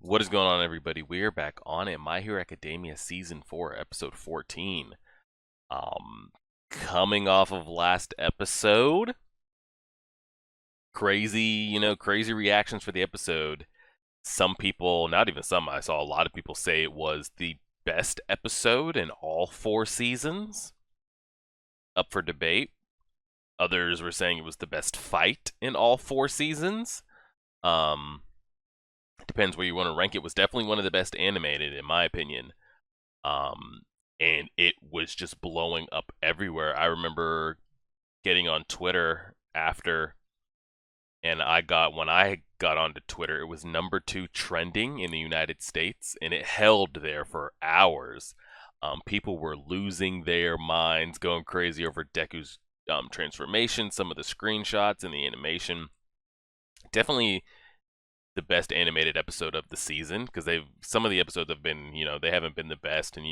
What is going on, everybody? We are back on it. My Hero Academia Season 4, Episode 14. Um, Coming off of last episode, crazy reactions for the episode. Some people, not even some, I saw a lot of people say it was the best episode in all four seasons. Up for debate. Others were saying it was the best fight in all four seasons. Um, Depends where you want to rank it. Was definitely one of the best animated, in my opinion. um, and it was just blowing up everywhere. I remember getting on Twitter after, and when I got onto Twitter, it was number 2 trending in the United States, and it held there for hours. People were losing their minds, going crazy over Deku's transformation, some of the screenshots and the animation. Definitely the best animated episode of the season, because some of the episodes have been, they haven't been the best. And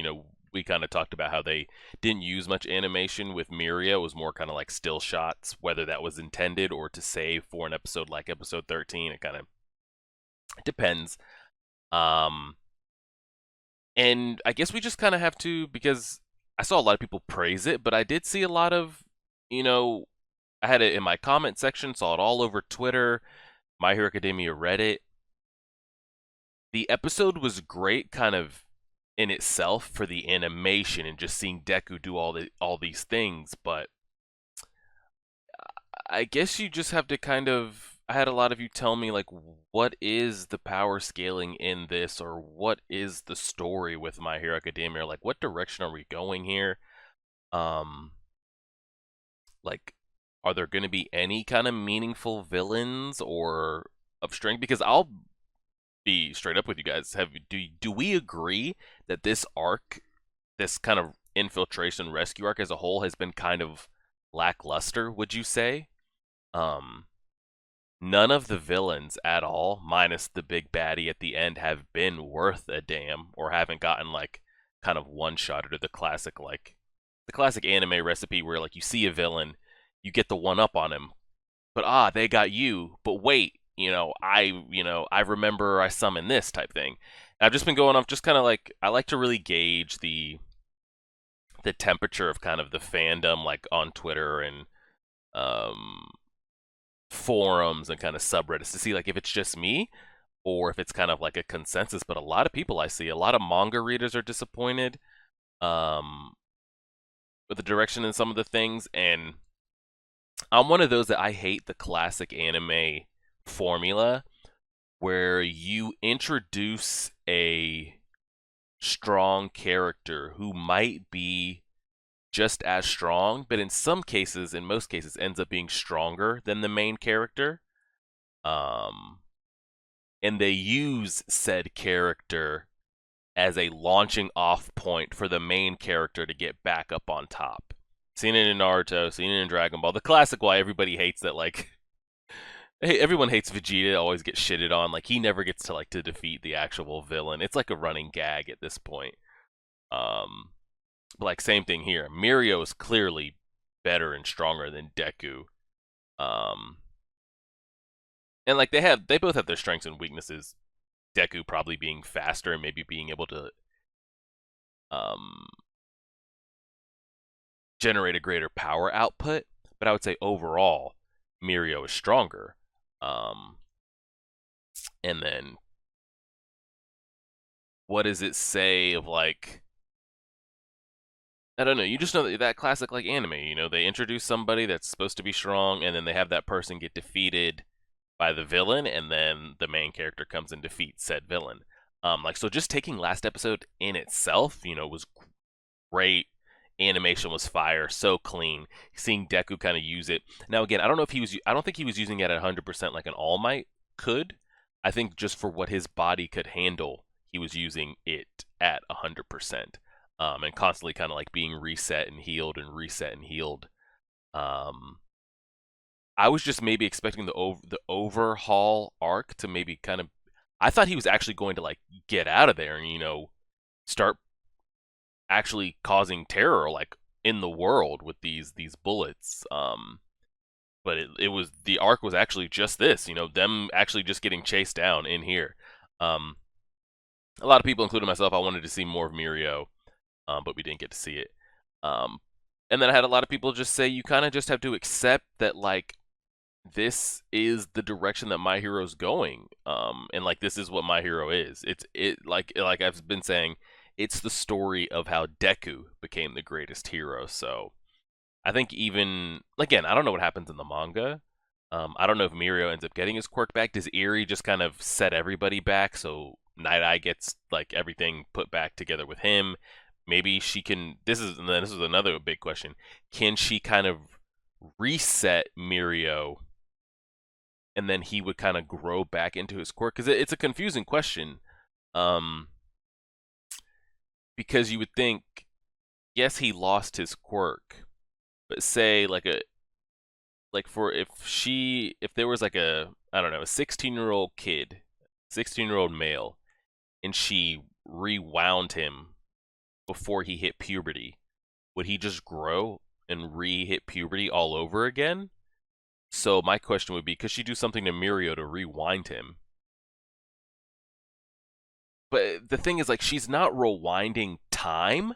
we kind of talked about how they didn't use much animation with Miria. It was more kind of like still shots, whether that was intended or to save for an episode like episode 13. It kind of depends. um and I guess we just kind of have to, because I saw a lot of people praise it, but I did see a lot of, you know I had it in my comment section, saw it all over Twitter, My Hero Academia Reddit. The episode was great, kind of in itself, for the animation and just seeing Deku do all these things. But I guess you just have to kind of. I had a lot of you tell me, like, what is the power scaling in this, or what is the story with My Hero Academia? Like, what direction are we going here? Um, like, are there going to be any kind of meaningful villains or of strength? Because I'll be straight up with you guys. Do we agree that this arc, this kind of infiltration rescue arc as a whole, has been kind of lackluster? Would you say? Um, None of the villains at all, minus the big baddie at the end, have been worth a damn, or haven't gotten like kind of one shot or the classic anime recipe where like you see a villain, you get the one up on him, but they got you. But wait, I remember I summoned this type thing. And I've just been going off, just kind of like, I like to really gauge the temperature of kind of the fandom, like on Twitter and um forums and kind of subreddits, to see like if it's just me or if it's kind of like a consensus. But a lot of people, I see a lot of manga readers are disappointed um with the direction in some of the things, and I'm one of those that I hate the classic anime formula where you introduce a strong character who might be just as strong, but in some cases, in most cases, ends up being stronger than the main character. Um, and they use said character as a launching off point for the main character to get back up on top. Seen it in Naruto, seen it in Dragon Ball. The classic why everybody hates that, like, hey, everyone hates Vegeta, always gets shitted on. Like, he never gets to defeat the actual villain. It's like a running gag at this point. Um, but like, same thing here. Mirio is clearly better and stronger than Deku. Um, and like they both have their strengths and weaknesses. Deku probably being faster and maybe being able to um generate a greater power output, but I would say overall Mirio is stronger. Um, and then what does it say of, like, I don't know. You just know that classic like anime. They introduce somebody that's supposed to be strong, and then they have that person get defeated by the villain, and then the main character comes and defeats said villain. Like, so just taking last episode in itself, was great. Animation was fire, so clean. Seeing Deku kind of use it. Now again, I don't think he was using it at 100% like an All Might could. I think just for what his body could handle, he was using it at 100%. And constantly kind of like being reset and healed and reset and healed. Um, I was just maybe expecting the overhaul arc to maybe kind of. I thought he was actually going to like get out of there and start actually causing terror like in the world with these bullets. But it was, the arc was actually just this, them actually just getting chased down in here. Um, a lot of people, including myself, I wanted to see more of Mirio, but we didn't get to see it. Um, and then I had a lot of people just say you kind of just have to accept that like this is the direction that My Hero's going, and like this is what My Hero is. It like I've been saying, it's the story of how Deku became the greatest hero. So I think even again, I don't know what happens in the manga. I don't know if Mirio ends up getting his quirk back. Does Eri just kind of set everybody back so Night Eye gets like everything put back together with him? Maybe she can. This is another big question. Can she kind of reset Mirio, and then he would kind of grow back into his quirk? Because it's a confusing question. Um, because you would think, yes, he lost his quirk, but say like for if there was like a, I don't know, a 16-year-old kid, 16-year-old male, and she rewound him before he hit puberty, would he just grow and re-hit puberty all over again? So my question would be, could she do something to Mirio to rewind him? But the thing is, like, she's not rewinding time.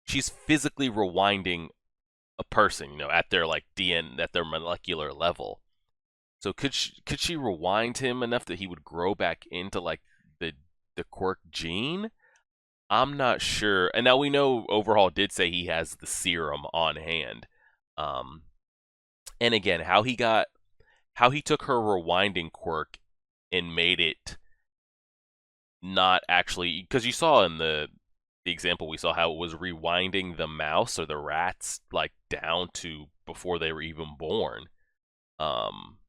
She's physically rewinding a person, at their like at their molecular level. So could she rewind him enough that he would grow back into like the quirk gene? I'm not sure. And now we know Overhaul did say he has the serum on hand. Um, and again, how he took her rewinding quirk and made it not actually, because you saw in the example we saw how it was rewinding the mouse or the rats like down to before they were even born. Um,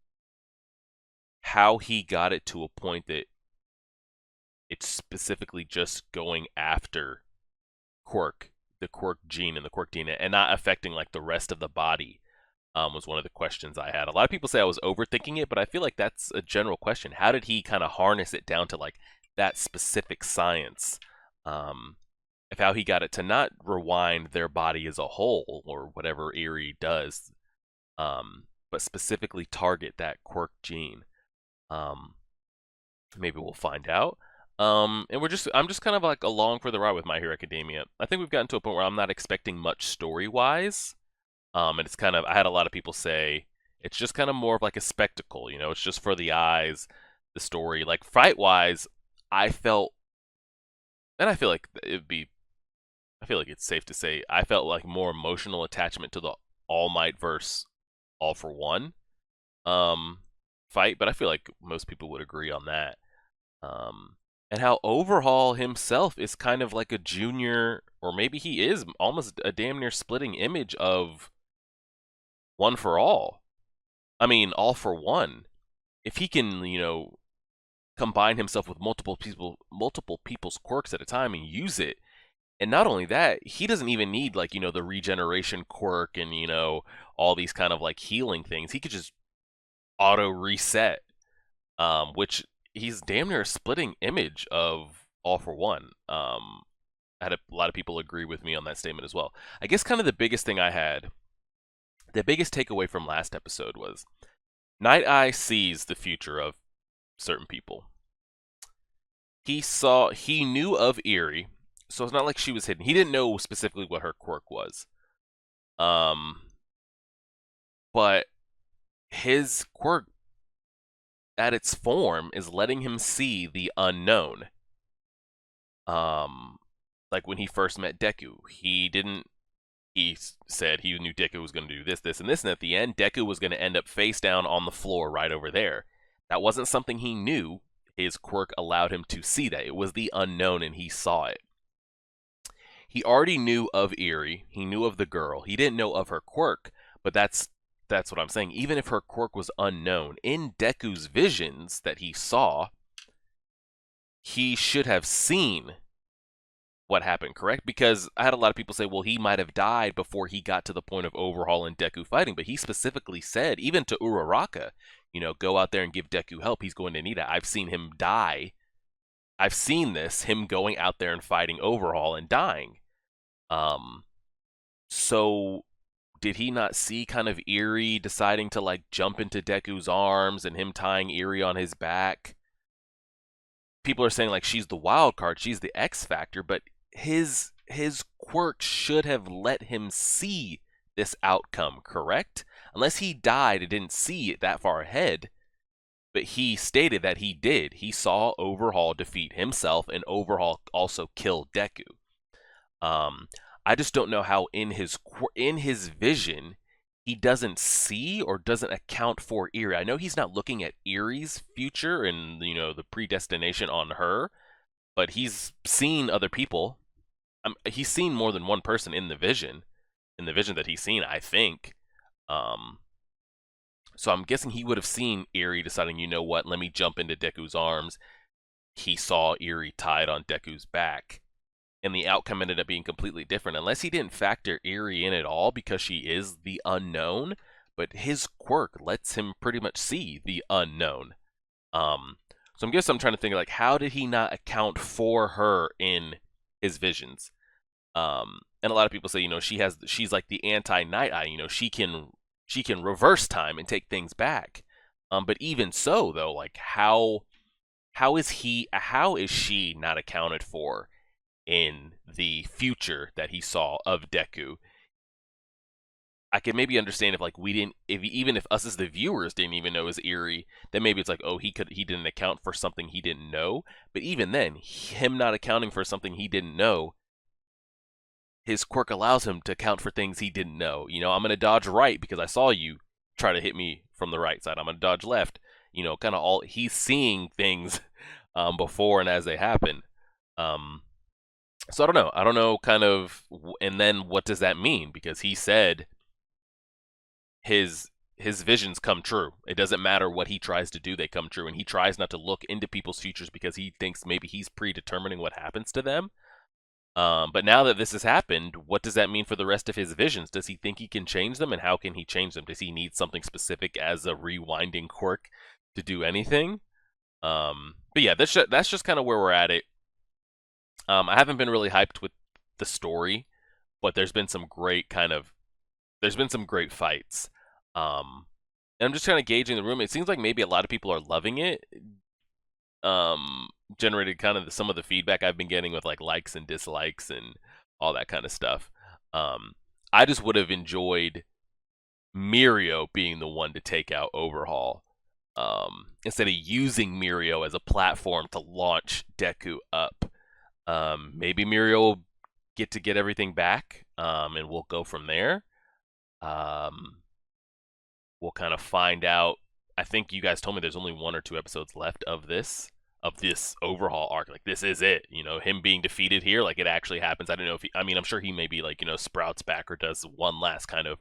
how he got it to a point that it's specifically just going after quirk, the quirk gene and the quirk DNA, and not affecting like the rest of the body, was one of the questions I had. A lot of people say I was overthinking it, but I feel like that's a general question. How did he kind of harness it down to like that specific science? Um, of how he got it to not rewind their body as a whole or whatever Erie does, but specifically target that quirk gene. Um, Maybe we'll find out. And I'm just kind of like along for the ride with My Hero Academia. I think we've gotten to a point where I'm not expecting much story wise. And it's kind of, I had a lot of people say it's just kind of more of like a spectacle, it's just for the eyes, the story. Like fight wise, I felt, and I feel like it's safe to say, I felt like more emotional attachment to the All Might versus All for One um, fight, but I feel like most people would agree on that. Um, and how Overhaul himself is kind of like a junior, or maybe he is almost a damn near splitting image of One for All. I mean, All for One. If he can, combine himself with multiple people's quirks at a time and use it. And not only that, he doesn't even need like, the regeneration quirk and, all these kind of like healing things. He could just auto reset, which he's damn near a splitting image of All for One. I had a lot of people agree with me on that statement as well. I guess kind of the biggest takeaway from last episode was Night Eye sees the future of certain people. He knew of Erie, so it's not like she was hidden. He didn't know specifically what her quirk was. Um, but his quirk at its form is letting him see the unknown. Um, like when he first met Deku, he said he knew Deku was going to do this, this, and this, and at the end, Deku was going to end up face down on the floor right over there. That wasn't something he knew. His quirk allowed him to see that. It was the unknown, and he saw it. He already knew of Erie. He knew of the girl. He didn't know of her quirk, but that's what I'm saying. Even if her quirk was unknown, in Deku's visions that he saw, he should have seen what happened, correct? Because I had a lot of people say, well, he might have died before he got to the point of Overhaul and Deku fighting, but he specifically said, even to Uraraka, go out there and give Deku help. He's going to need it. I've seen him die. I've seen this, him going out there and fighting Overhaul and dying. Um, so did he not see kind of Erie deciding to like jump into Deku's arms and him tying Erie on his back? people are saying like she's the wild card, she's the X factor, but his quirk should have let him see this outcome, correct? Unless he died and didn't see it that far ahead, but he stated that he did. He saw Overhaul defeat himself and Overhaul also kill Deku. Um, I just don't know how in his vision he doesn't see or doesn't account for Eri. I know he's not looking at Eri's future and the predestination on her, but he's seen other people. He's seen more than one person in the vision. In the vision that he's seen, I think. Um, so I'm guessing he would have seen Eri deciding, you know what, let me jump into Deku's arms. He saw Eri tied on Deku's back, and the outcome ended up being completely different. Unless he didn't factor Eri in at all because she is the unknown, but his quirk lets him pretty much see the unknown. So I'm trying to think like how did he not account for her in his visions? And a lot of people say, she's like the anti Night Eye. She can reverse time and take things back. But even so, though, like how is she not accounted for in the future that he saw of Deku? I can maybe understand if like we didn't, if even if us as the viewers didn't even know it was Eri, then maybe it's like, oh, he didn't account for something he didn't know. But even then, him not accounting for something he didn't know, his quirk allows him to account for things he didn't know. I'm gonna dodge right because I saw you try to hit me from the right side. I'm gonna dodge left. Kind of all he's seeing things before and as they happen. So I don't know. I don't know. Kind of, and then what does that mean? Because he said his visions come true. It doesn't matter what he tries to do; they come true. And he tries not to look into people's futures because he thinks maybe he's predetermining what happens to them. But now that this has happened, what does that mean for the rest of his visions? Does he think he can change them, and how can he change them? Does he need something specific as a rewinding quirk to do anything? But yeah, that's just kind of where we're at it. I haven't been really hyped with the story, but there's been some great fights. And I'm just kind of gauging the room. It seems like maybe a lot of people are loving it. Generated kind of some of the feedback I've been getting with like likes and dislikes and all that kind of stuff. I just would have enjoyed Mirio being the one to take out Overhaul. Instead of using Mirio as a platform to launch Deku up. Maybe Mirio will get everything back, and we'll go from there. We'll kind of find out. I think you guys told me there's only 1 or 2 episodes left of this Overhaul arc. Like this is it. Him being defeated here, like it actually happens. I don't know if I'm sure he maybe like sprouts back or does one last kind of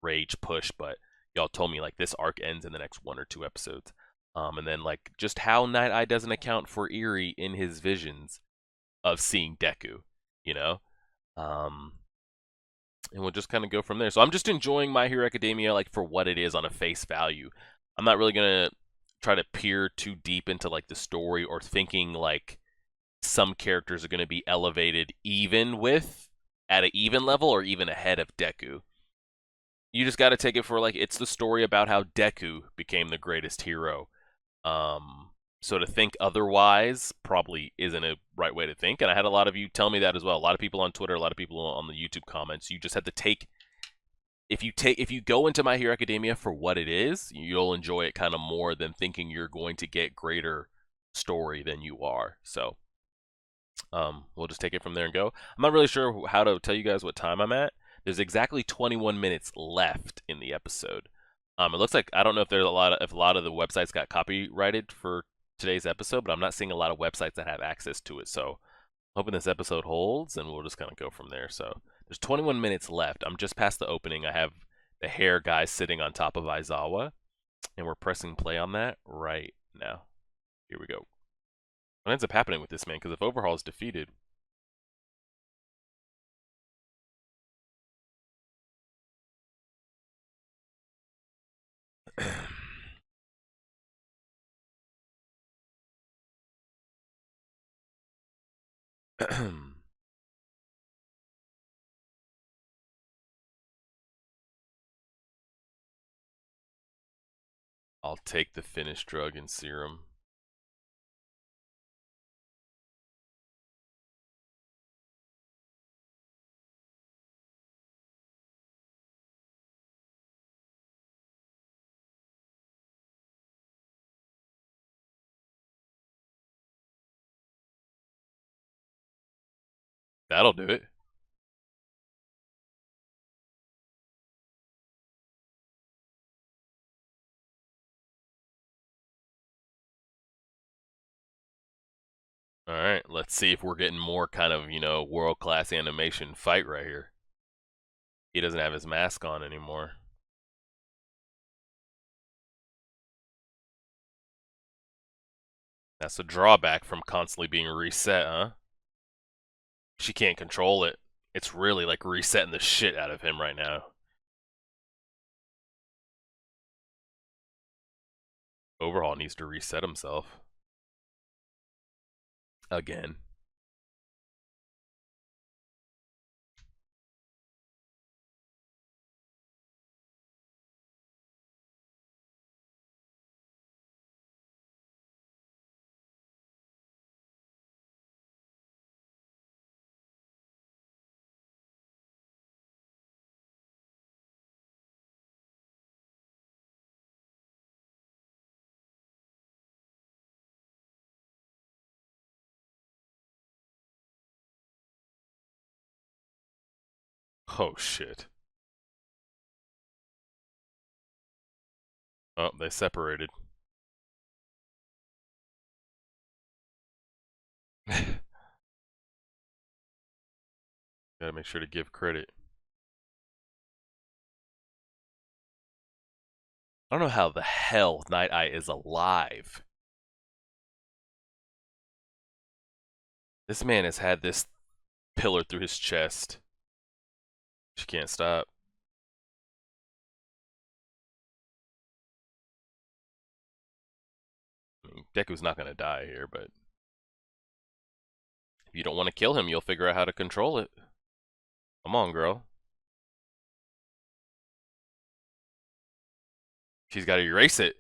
rage push, but y'all told me like this arc ends in the next 1 or 2 episodes. And then like just how Night Eye doesn't account for Eri in his visions of seeing Deku, you know? Um, and we'll just kind of go from there. So I'm just enjoying My Hero Academia like for what it is on a face value. I'm not really gonna try to peer too deep into like the story or thinking like some characters are gonna be elevated even with at an even level or even ahead of Deku. You just got to take it for like it's the story about how Deku became the greatest hero. Um, so to think otherwise probably isn't a right way to think. And I had a lot of you tell me that as well. A lot of people on Twitter, a lot of people on the YouTube comments. You just have to take if you go into My Hero Academia for what it is, you'll enjoy it kind of more than thinking you're going to get greater story than you are. So we'll just take it from there and go. I'm not really sure how to tell you guys what time I'm at. There's exactly 21 minutes left in the episode. It looks like I don't know if there's if a lot of the websites got copyrighted for today's episode, but I'm not seeing a lot of websites that have access to it. So hoping this episode holds, and we'll just kind of go from there. So there's 21 minutes left. I'm just past the opening. I have the hair guy sitting on top of Aizawa, and we're pressing play on that right now. Here we go. What ends up happening with this man? Because if Overhaul is defeated, I'll take the finished drug and serum. That'll do it. Alright, let's see if we're getting more kind of, world-class animation fight right here. He doesn't have his mask on anymore. That's a drawback from constantly being reset, huh? She can't control it. It's really like resetting the shit out of him right now. Overhaul needs to reset himself. Again. Oh shit. Oh, they separated. Gotta make sure to give credit. I don't know how the hell Night Eye is alive. This man has had this pillar through his chest. She can't stop. I mean, Deku's not gonna die here, but if you don't want to kill him, you'll figure out how to control it. Come on, girl. She's got to erase it.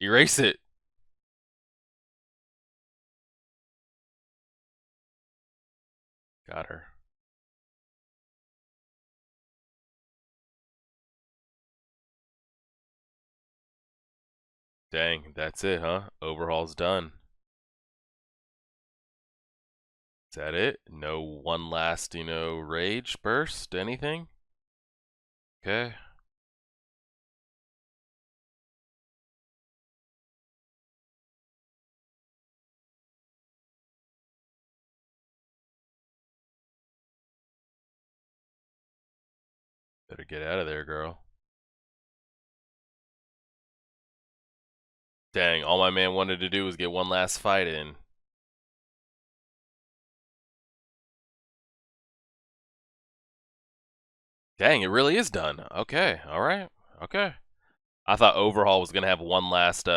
Erase it. Got her. Dang, that's it, huh? Overhaul's done. Is that it? No one last, rage burst? Anything? Okay. Better get out of there, girl. Dang, all my man wanted to do was get one last fight in. Dang, it really is done. Okay, alright. Okay. I thought Overhaul was gonna have one last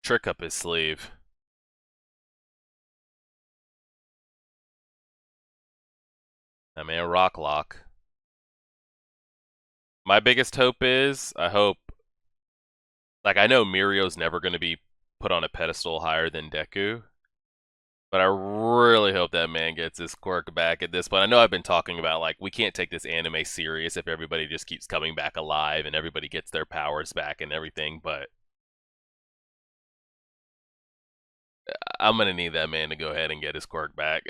trick up his sleeve. That man rock lock. My biggest hope is, I hope, like, I know Mirio's never going to be put on a pedestal higher than Deku, but I really hope that man gets his quirk back at this point. I know I've been talking about, like, we can't take this anime serious if everybody just keeps coming back alive and everybody gets their powers back and everything, but I'm going to need that man to go ahead and get his quirk back.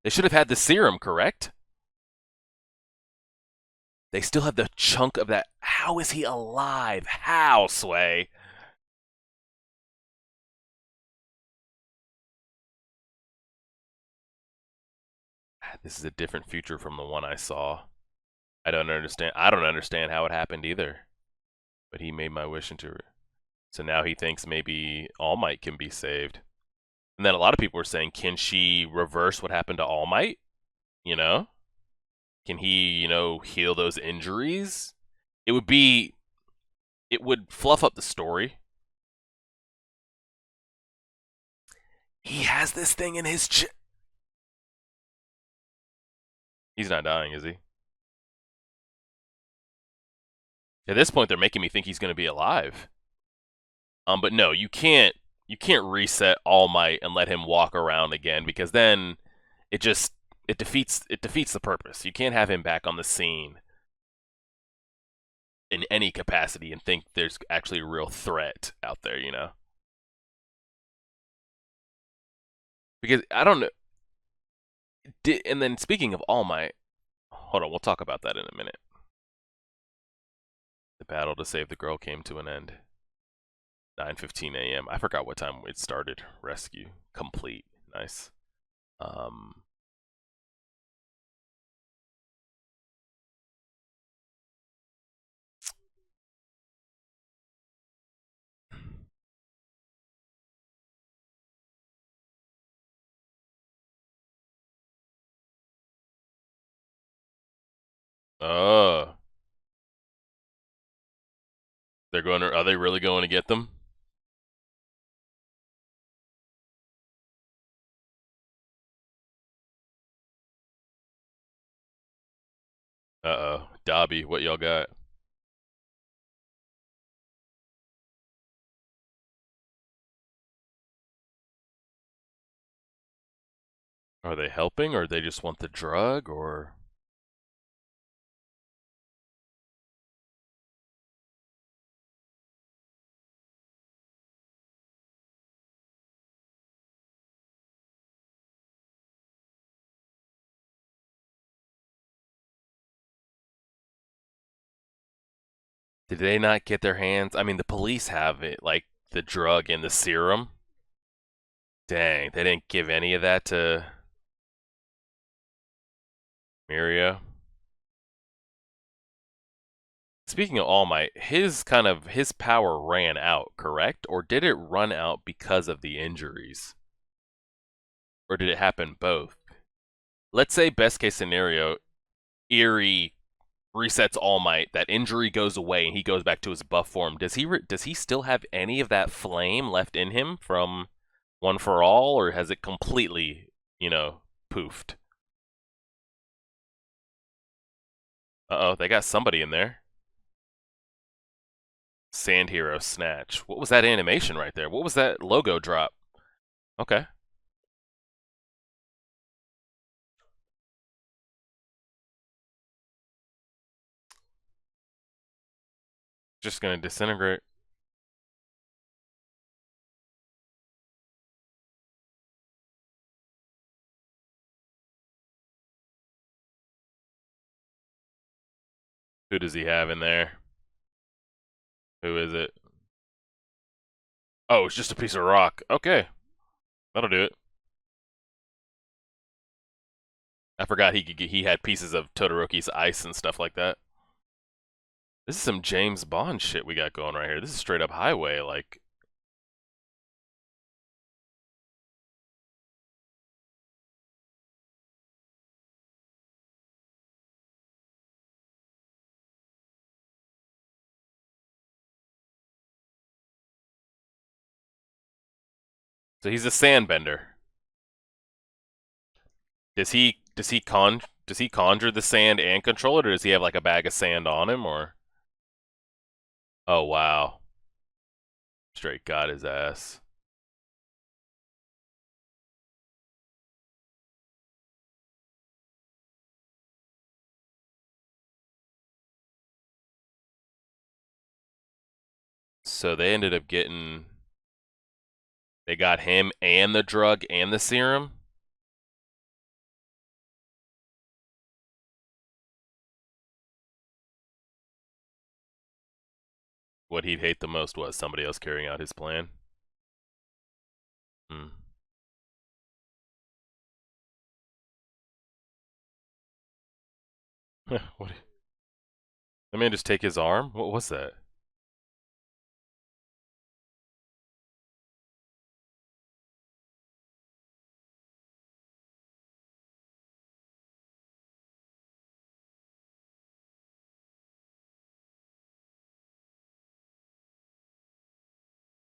They should have had the serum, correct? They still have the chunk of that. How is he alive? How, Sway? This is a different future from the one I saw. I don't understand. I don't understand how it happened either. But he made my wish into it. So now he thinks maybe All Might can be saved. And then a lot of people were saying, can she reverse what happened to All Might? You know? Can he, heal those injuries? It would fluff up the story. He has this thing in his chest. He's not dying, is he? At this point, they're making me think he's going to be alive. But no, you can't reset All Might and let him walk around again, because then it defeats the purpose. You can't have him back on the scene in any capacity and think there's actually a real threat out there, Because I don't know. And then speaking of All Might, hold on, we'll talk about that in a minute. The battle to save the girl came to an end. 9:15 a.m. I forgot what time it started. Rescue complete. Nice. Um. Oh, they're going to. Are they really going to get them? Uh-oh. Dobby, what y'all got? Are they helping, or they just want the drug, or did they not get their hands? I mean, the police have it, like the drug and the serum. Dang, they didn't give any of that to Mirio. Speaking of All Might, his power ran out, correct? Or did it run out because of the injuries? Or did it happen both? Let's say best case scenario, Eerie resets All Might, that injury goes away, and he goes back to his buff form. Does he still have any of that flame left in him from One for All, or has it completely, poofed? Uh oh, they got somebody in there. Sand Hero Snatch. What was that animation right there? What was that logo drop? Okay. Just gonna disintegrate. Who does he have in there? Who is it? Oh, it's just a piece of rock. Okay. That'll do it. I forgot he had pieces of Todoroki's ice and stuff like that. This is some James Bond shit we got going right here. This is straight up highway, like. So he's a sandbender. Does he conjure the sand and control it, or does he have like a bag of sand on him, or? Oh wow, straight got his ass. So they ended up getting. They got him and the drug and the serum. What he'd hate the most was somebody else carrying out his plan. Hmm. What? That man just take his arm? What was that?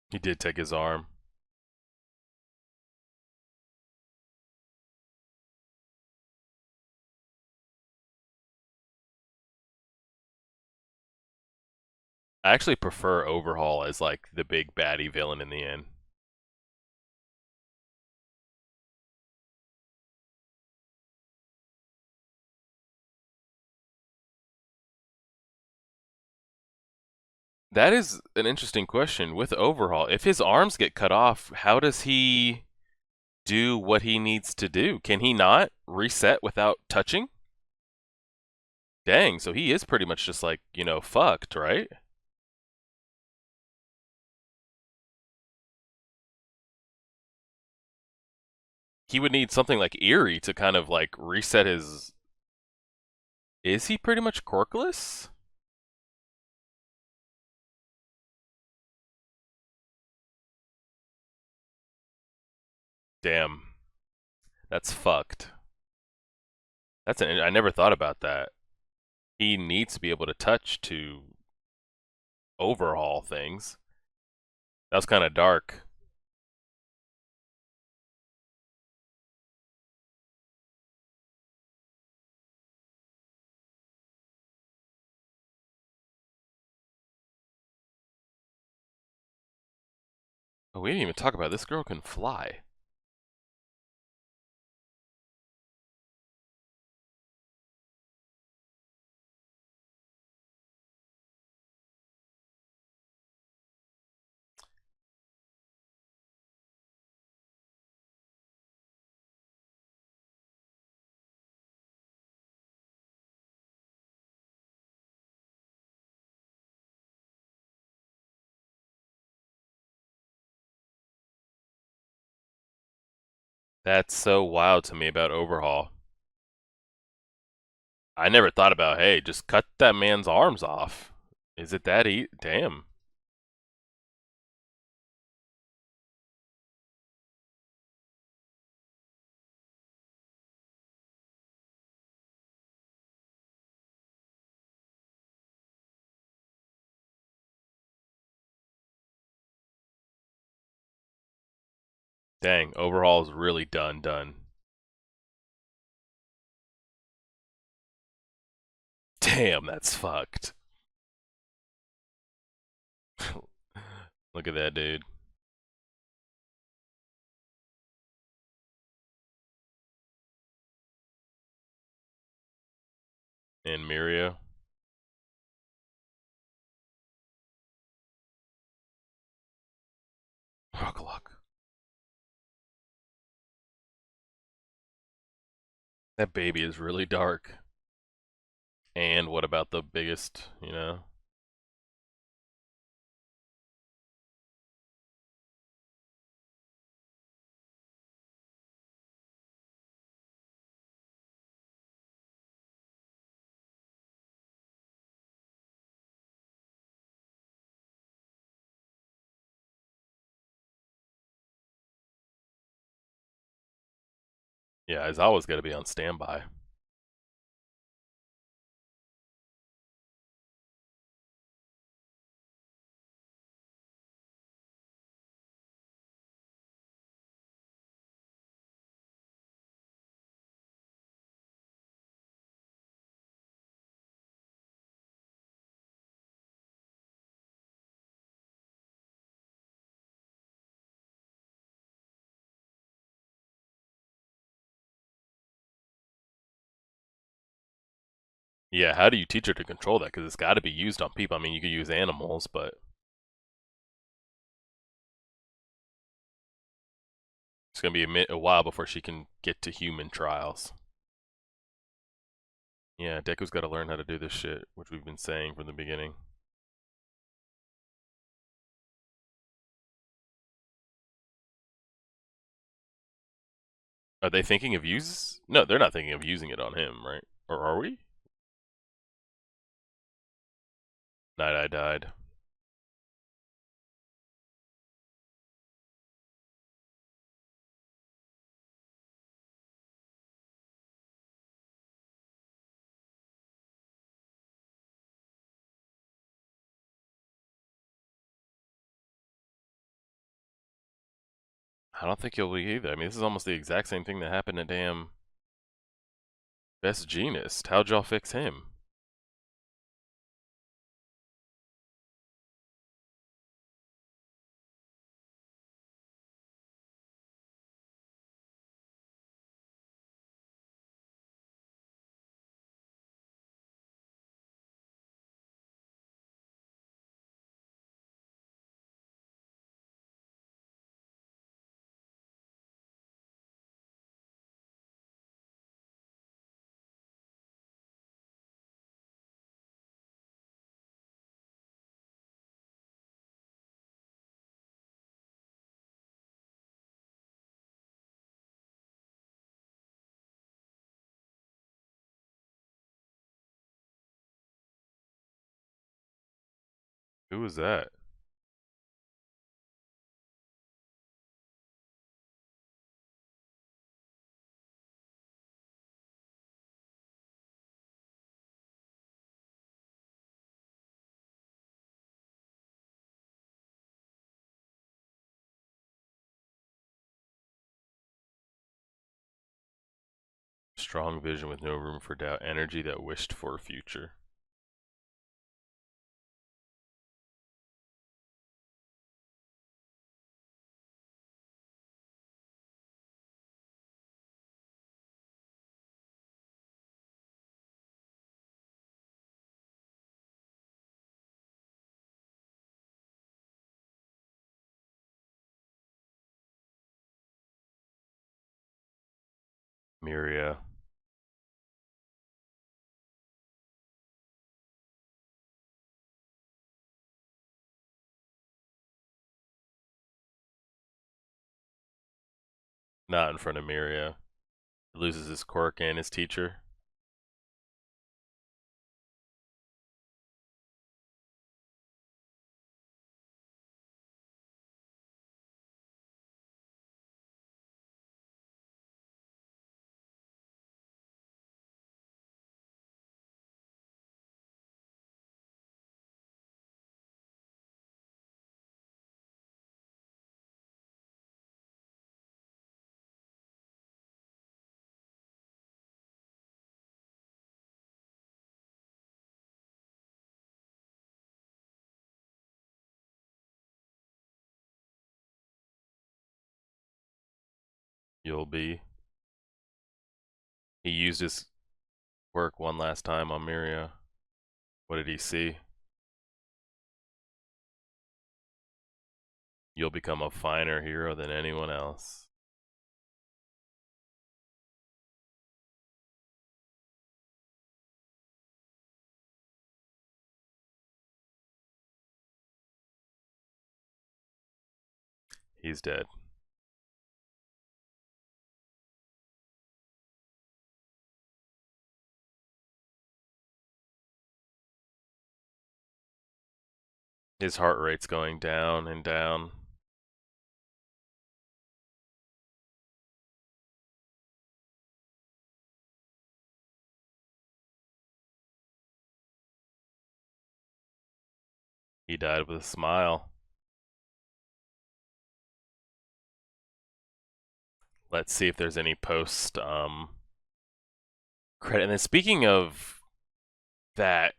He did take his arm. I actually prefer Overhaul as like the big baddie villain in the end. That is an interesting question with Overhaul. If his arms get cut off, how does he do what he needs to do. Can he not reset without touching? Dang, so he is pretty much just like, fucked, right? He would need something like Eerie to kind of like reset his. Is he pretty much corkless? Damn, that's fucked. I never thought about that. He needs to be able to touch to overhaul things. That was kind of dark. Oh, we didn't even talk about it. This girl can fly. That's so wild to me about overhaul. I never thought about, hey, just cut that man's arms off. Is it that easy? Damn. Dang, overhaul is really done. Damn, that's fucked. Look at that dude. And Mirio. Rocklock. That baby is really dark. And what about the biggest? Yeah, he's always got to be on standby. Yeah, how do you teach her to control that? Because it's got to be used on people. I mean, you could use animals, but it's going to be a while before she can get to human trials. Yeah, Deku's got to learn how to do this shit, which we've been saying from the beginning. Are they thinking of use? No, they're not thinking of using it on him, right? Or are we? Night Eye died. I don't think he'll be either. I mean, this is almost the exact same thing that happened to damn Best Jeanist. How'd y'all fix him? Who was that? Strong vision with no room for doubt. Energy that wished for a future. Miria. Not in front of Miria. Loses his quirk and his teacher. You'll be. He used his quirk one last time on Miria. What did he see? You'll become a finer hero than anyone else. He's dead. His heart rate's going down and down. He died with a smile. Let's see if there's any post credit. And then speaking of that,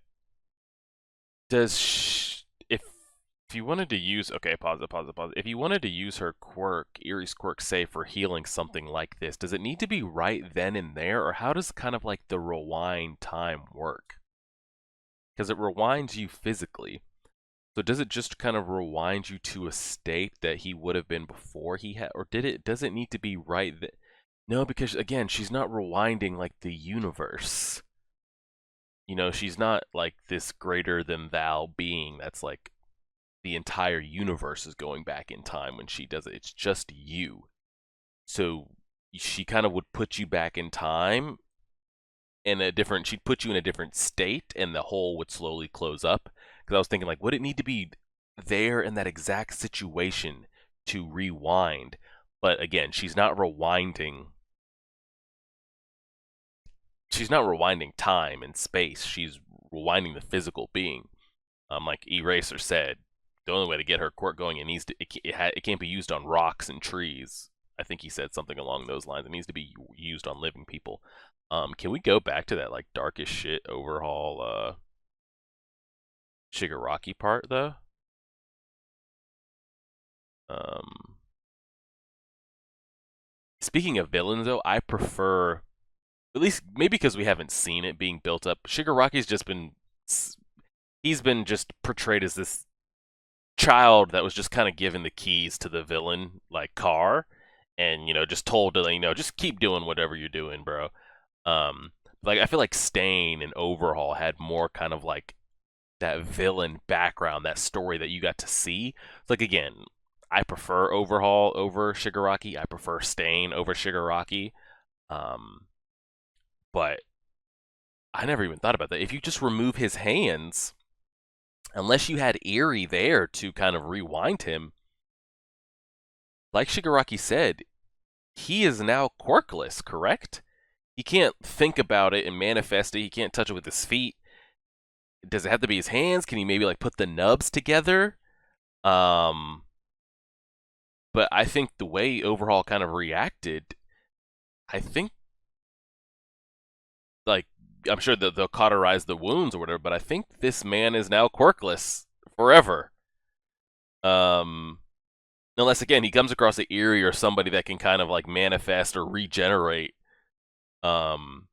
if you wanted to use, okay, pause it, pause it, pause it. If you wanted to use her quirk, Erie's quirk, say for healing something like this, does it need to be right then and there, or how does kind of like the rewind time work? Because it rewinds you physically. So does it just kind of rewind you to a state that he would have been before he had, or does it need to be right that? No, because again, she's not rewinding like the universe. You know, she's not like this greater than thou being that's like the entire universe is going back in time when she does it. It's just you. So she kind of would put you back in time in a different, she'd put you in a different state and the hole would slowly close up. Because I was thinking, like, would it need to be there in that exact situation to rewind? But again, she's not rewinding. She's not rewinding time and space. She's rewinding the physical being. Like Eraser said, the only way to get her quirk going, it can't be used on rocks and trees. I think he said something along those lines. It needs to be used on living people. Can we go back to that like darkest shit overhaul Shigaraki part though? Um, Speaking of villains though, I prefer, at least maybe because we haven't seen it being built up. Shigaraki's just been, he's been just portrayed as this child that was just kind of given the keys to the villain like car, and just told to just keep doing whatever you're doing, bro. Like I feel like Stain and Overhaul had more kind of like that villain background, that story that you got to see. It's like again, I prefer Overhaul over Shigaraki. I prefer Stain over Shigaraki. Um, but I never even thought about that. If you just remove his hands, unless you had Eerie there to kind of rewind him, like Shigaraki said, he is now quirkless, correct? He can't think about it and manifest it. He can't touch it with his feet. Does it have to be his hands? Can he maybe like put the nubs together? Um, but I think the way Overhaul kind of reacted, I think like I'm sure that they'll cauterize the wounds or whatever, but I think this man is now quirkless forever. Um, unless again he comes across an Eerie or somebody that can kind of like manifest or regenerate um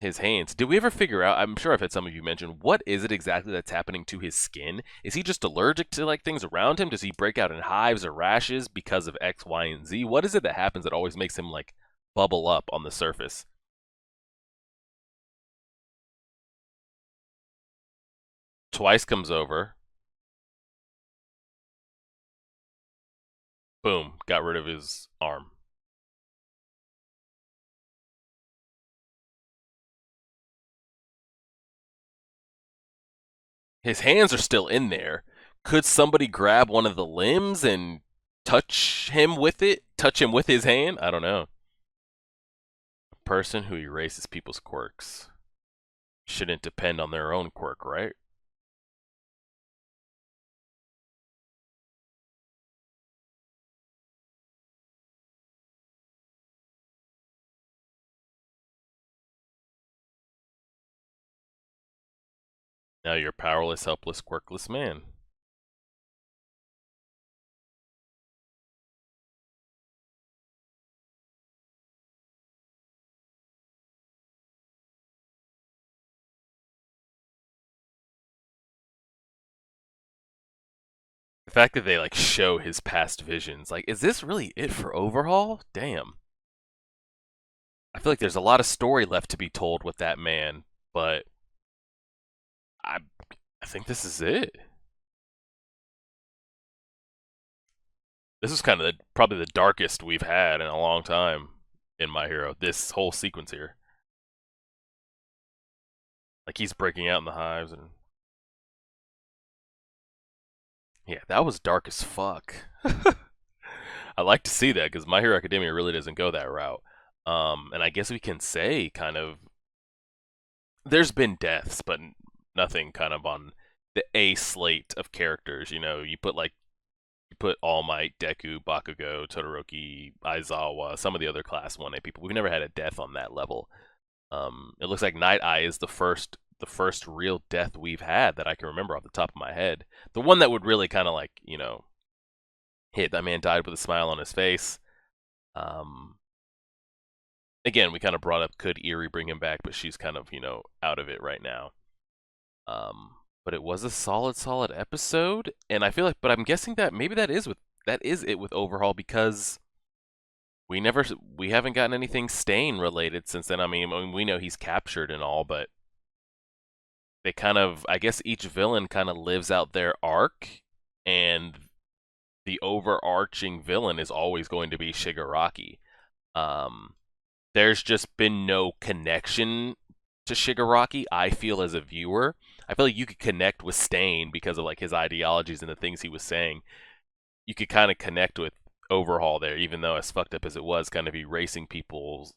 his hands. Did we ever figure out, I'm sure I've had some of you mention, what is it exactly that's happening to his skin? Is he just allergic to like things around him? Does he break out in hives or rashes because of X, Y, and Z? What is it that happens that always makes him like bubble up on the surface? Twice comes over. Boom, got rid of his arm. His hands are still in there. Could somebody grab one of the limbs and touch him with it? Touch him with his hand? I don't know. A person who erases people's quirks shouldn't depend on their own quirk, right? Now you're a powerless, helpless, quirkless man. The fact that they like show his past visions, like, is this really it for Overhaul? Damn. I feel like there's a lot of story left to be told with that man, but I I think this is it. This is kind of probably the darkest we've had in a long time in My Hero. This whole sequence here, like he's breaking out in the hives, and yeah, that was dark as fuck. I like to see that because My Hero Academia really doesn't go that route. And I guess we can say kind of there's been deaths, but nothing kind of on the A slate of characters. You know, you put All Might, Deku, Bakugo, Todoroki, Aizawa, some of the other Class 1A people. We've never had a death on that level. It looks like Night Eye is the first real death we've had that I can remember off the top of my head. The one that would really kind of like hit. That man died with a smile on his face. Um, Again, we kind of brought up could Eerie bring him back, but she's kind of out of it right now. But it was a solid episode, and I feel like, but I'm guessing that maybe that is it with Overhaul because we haven't gotten anything Stain related since then. I mean, we know he's captured and all, but they kind of, I guess each villain kind of lives out their arc, and the overarching villain is always going to be Shigaraki. Um, there's just been no connection to Shigaraki, I feel, as a viewer. I feel like you could connect with Stain because of like his ideologies and the things he was saying. You could kind of connect with Overhaul there, even though as fucked up as it was, kind of erasing people's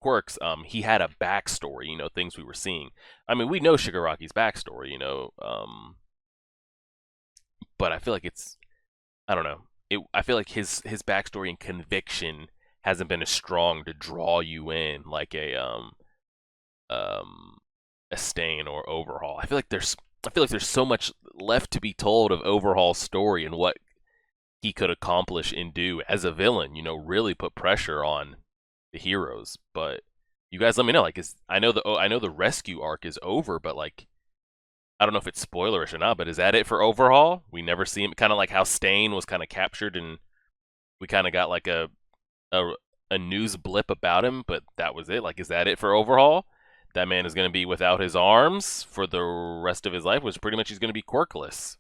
quirks. He had a backstory, things we were seeing. I mean, we know Shigaraki's backstory, but I feel like I don't know. I feel like his backstory and conviction hasn't been as strong to draw you in like um a Stain or Overhaul. I feel like there's so much left to be told of Overhaul's story and what he could accomplish and do as a villain, really put pressure on the heroes. But you guys let me know, like, I know the rescue arc is over, but like I don't know if it's spoilerish or not, but is that it for Overhaul? We never see him, kind of like how Stain was kind of captured and we kind of got like a a news blip about him, but that was it. Like, is that it for Overhaul? That man is going to be without his arms for the rest of his life, which pretty much he's going to be quirkless.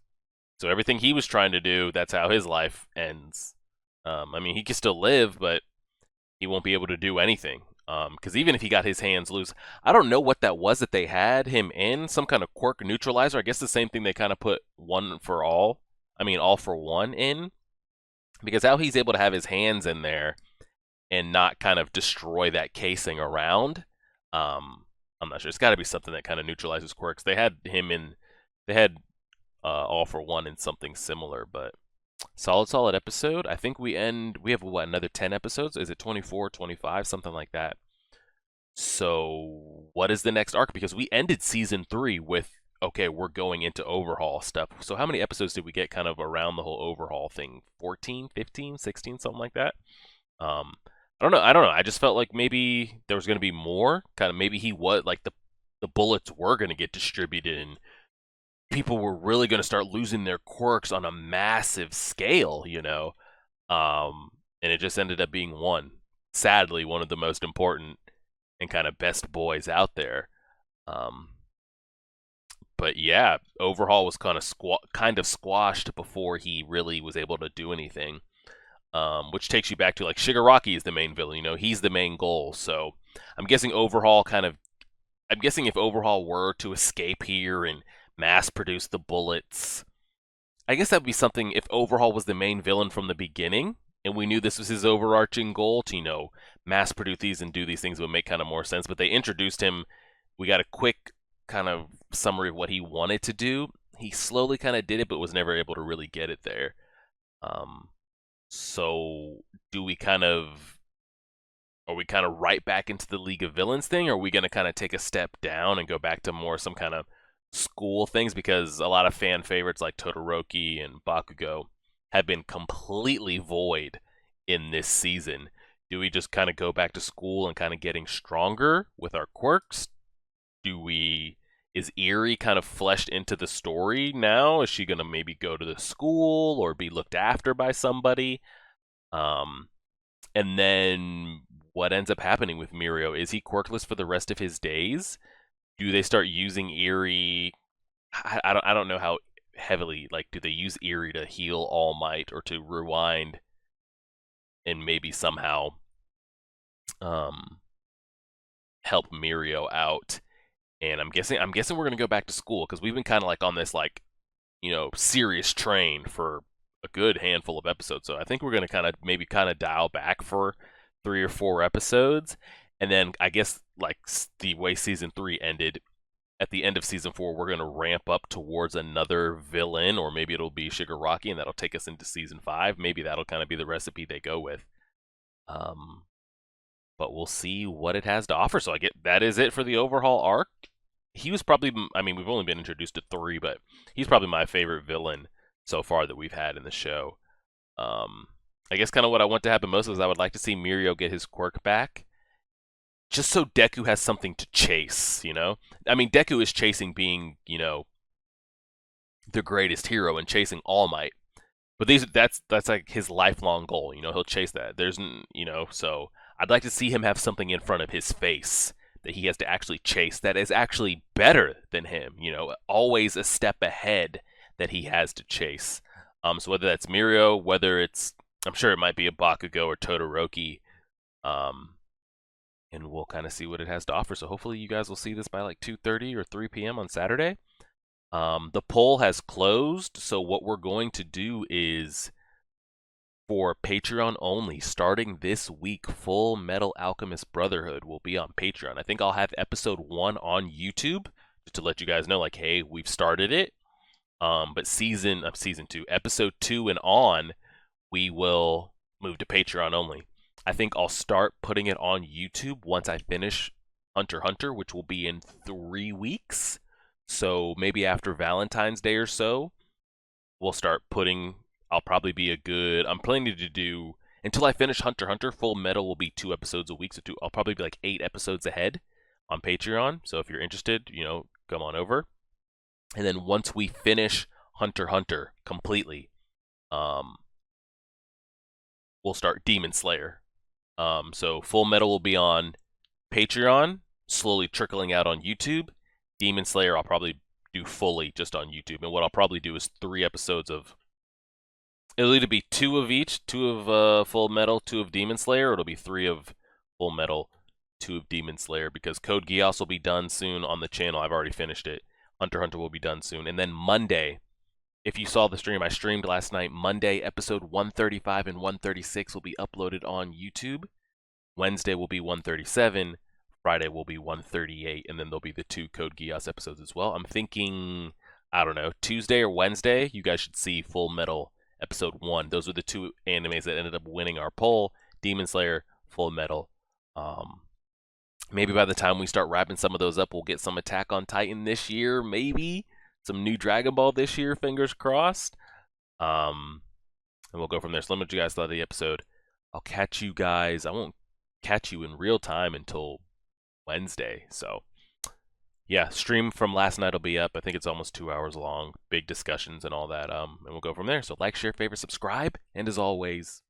So everything he was trying to do, that's how his life ends. I mean, he can still live, but he won't be able to do anything. Because even if he got his hands loose, I don't know what that was that they had him in, some kind of quirk neutralizer. I guess the same thing they kind of put one for all. I mean, all for one in, because how he's able to have his hands in there and not kind of destroy that casing around. I'm not sure. It's got to be something that kind of neutralizes quirks. They had him in. They had all for one in something similar, but solid episode. I think we have what, another 10 episodes? Is it 24, 25, something like that? So what is the next arc? Because we ended season 3 with, okay, we're going into overhaul stuff. So how many episodes did we get kind of around the whole overhaul thing? 14, 15, 16, something like that? Um, I don't know. I just felt like maybe there was going to be more. Kind of maybe he was like the bullets were going to get distributed and people were really going to start losing their quirks on a massive scale, and it just ended up being one. Sadly, one of the most important and kind of best boys out there. Um, but yeah, Overhaul was kind of squashed before he really was able to do anything. Which takes you back to like Shigaraki is the main villain. He's the main goal. So I'm guessing I'm guessing if Overhaul were to escape here and mass produce the bullets, I guess that would be something if Overhaul was the main villain from the beginning and we knew this was his overarching goal to, mass produce these and do these things would make kind of more sense. But they introduced him. We got a quick kind of summary of what he wanted to do. He slowly kind of did it, but was never able to really get it there. So do we kind of are we kind of right back into the League of Villains thing, or are we going to kind of take a step down and go back to more some kind of school things? Because a lot of fan favorites like Todoroki and Bakugo have been completely void in this season. Do we just kind of go back to school and kind of getting stronger with our quirks? Is Eri kind of fleshed into the story now? Is she going to maybe go to the school or be looked after by somebody? And then what ends up happening with Mirio? Is he quirkless for the rest of his days? Do they start using Eri? I don't know how heavily, like, do they use Eri to heal All Might or to rewind and maybe somehow help Mirio out? And I'm guessing we're gonna go back to school because we've been kind of like on this like, serious train for a good handful of episodes. So I think we're gonna kind of dial back for 3 or 4 episodes, and then I guess like the way season 3 ended, at the end of season 4, we're gonna ramp up towards another villain, or maybe it'll be Shigaraki, and that'll take us into season 5. Maybe that'll kind of be the recipe they go with. But we'll see what it has to offer. So that is it for the overhaul arc. He was probably, I mean, we've only been introduced to 3, but he's probably my favorite villain so far that we've had in the show. I guess kind of what I want to happen most is I would like to see Mirio get his quirk back, just so Deku has something to chase. I mean, Deku is chasing being, the greatest hero and chasing All Might. But that's like his lifelong goal. He'll chase that. So I'd like to see him have something in front of his face that he has to actually chase that is actually better than him. Always a step ahead that he has to chase. So whether that's Mirio, I'm sure it might be a Bakugo or Todoroki, and we'll kind of see what it has to offer. So hopefully you guys will see this by like 2:30 or 3 p.m. on Saturday. The poll has closed, so what we're going to do is, for Patreon only, starting this week, Full Metal Alchemist Brotherhood will be on Patreon. I think I'll have episode 1 on YouTube, just to let you guys know, like, hey, we've started it. But season 2, episode 2 and on, we will move to Patreon only. I think I'll start putting it on YouTube once I finish Hunter x Hunter, which will be in 3 weeks. So maybe after Valentine's Day or so, we'll start putting. I'll probably be I'm planning to do, until I finish Hunter x Hunter, Full Metal will be 2 episodes a week. So I'll probably be like 8 episodes ahead on Patreon. So if you're interested, come on over. And then once we finish Hunter x Hunter completely, we'll start Demon Slayer. So Full Metal will be on Patreon, slowly trickling out on YouTube. Demon Slayer I'll probably do fully just on YouTube. And what I'll probably do is 3 episodes of... It'll either be 2 of each, 2 of Full Metal, 2 of Demon Slayer, or it'll be 3 of Full Metal, 2 of Demon Slayer, because Code Geass will be done soon on the channel. I've already finished it. Hunter x Hunter will be done soon. And then Monday, if you saw the stream, I streamed last night. Monday, episode 135 and 136 will be uploaded on YouTube. Wednesday will be 137. Friday will be 138. And then there'll be the 2 Code Geass episodes as well. I'm thinking, I don't know, Tuesday or Wednesday, you guys should see Full Metal episode 1. Those were the 2 animes that ended up winning our poll. Demon Slayer, Full Metal. Maybe by the time we start wrapping some of those up, we'll get some Attack on Titan this year, maybe. Some new Dragon Ball this year, fingers crossed. And we'll go from there. So let me know what you guys thought of the episode. I'll catch you guys. I won't catch you in real time until Wednesday. So, yeah, stream from last night will be up. I think it's almost 2 hours long. Big discussions and all that. And we'll go from there. So like, share, favorite, subscribe. And as always,